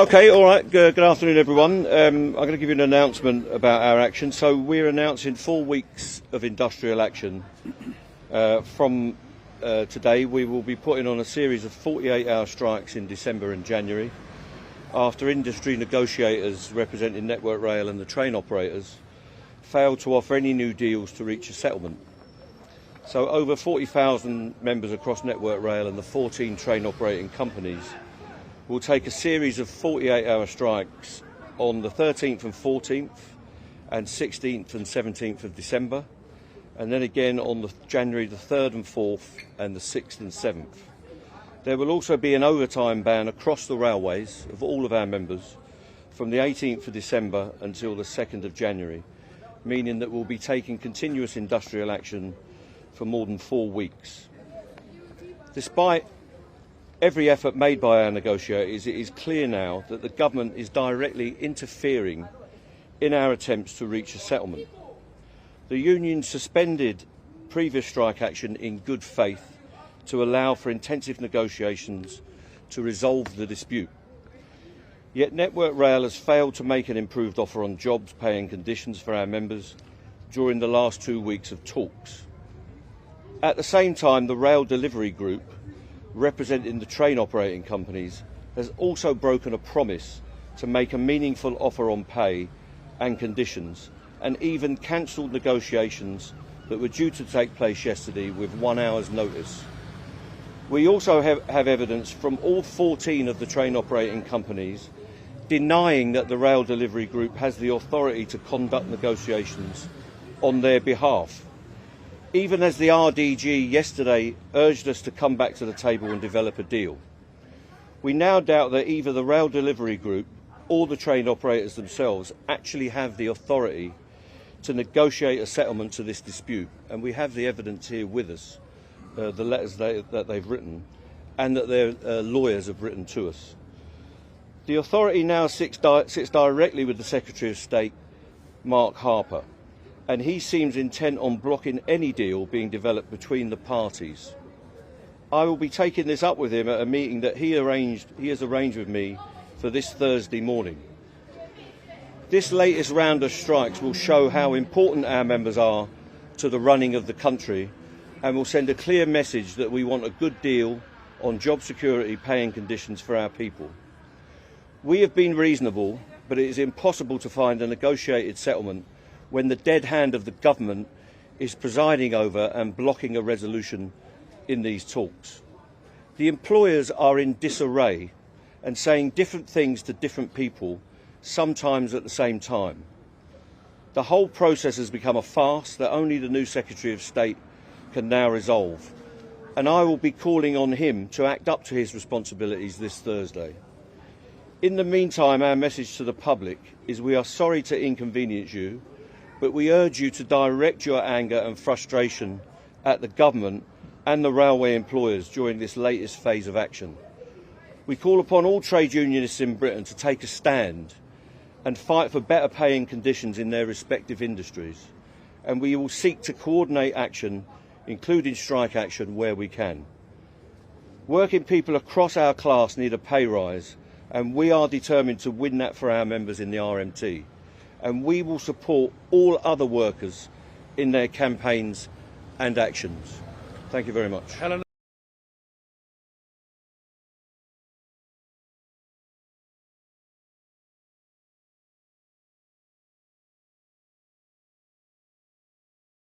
Okay, all right. Good afternoon, everyone. I'm going to give you an announcement about our action. So we're announcing 4 weeks of industrial action. From today, we will be putting on a series of 48-hour strikes in December and January after industry negotiators representing Network Rail and the train operators failed to offer any new deals to reach a settlement. So over 40,000 members across Network Rail and the 14 train operating companies will take a series of 48-hour strikes on the 13th and 14th and 16th and 17th of December, and then again on January the 3rd and 4th and the 6th and 7th. There will also be an overtime ban across the railways of all of our members from the 18th of December until the 2nd of January, meaning that we'll be taking continuous industrial action for more than 4 weeks. Despite every effort made by our negotiators, it is clear now that the government is directly interfering in our attempts to reach a settlement. The union suspended previous strike action in good faith to allow for intensive negotiations to resolve the dispute. Yet Network Rail has failed to make an improved offer on jobs, pay and conditions for our members during the last 2 weeks of talks. At the same time, the Rail Delivery Group, representing the train operating companies, has also broken a promise to make a meaningful offer on pay and conditions, and even cancelled negotiations that were due to take place yesterday with 1 hour's notice. We also have evidence from all 14 of the train operating companies denying that the Rail Delivery Group has the authority to conduct negotiations on their behalf, even as the RDG yesterday urged us to come back to the table and develop a deal. We now doubt that either the Rail Delivery Group or the train operators themselves actually have the authority to negotiate a settlement to this dispute, and we have the evidence here with us, the letters that they've written and that their lawyers have written to us. The authority now sits directly with the Secretary of State, Mark Harper, and he seems intent on blocking any deal being developed between the parties. I will be taking this up with him at a meeting that he has arranged with me for this Thursday morning. This latest round of strikes will show how important our members are to the running of the country, and will send a clear message that we want a good deal on job security, pay and conditions for our people. We have been reasonable, but it is impossible to find a negotiated settlement when the dead hand of the government is presiding over and blocking a resolution in these talks. The employers are in disarray and saying different things to different people, sometimes at the same time. The whole process has become a farce that only the new Secretary of State can now resolve, and I will be calling on him to act up to his responsibilities this Thursday. In the meantime, our message to the public is we are sorry to inconvenience you, but we urge you to direct your anger and frustration at the government and the railway employers during this latest phase of action. We call upon all trade unionists in Britain to take a stand and fight for better pay and conditions in their respective industries, and we will seek to coordinate action, including strike action, where we can. Working people across our class need a pay rise, and we are determined to win that for our members in the RMT. And we will support all other workers in their campaigns and actions. Thank you very much.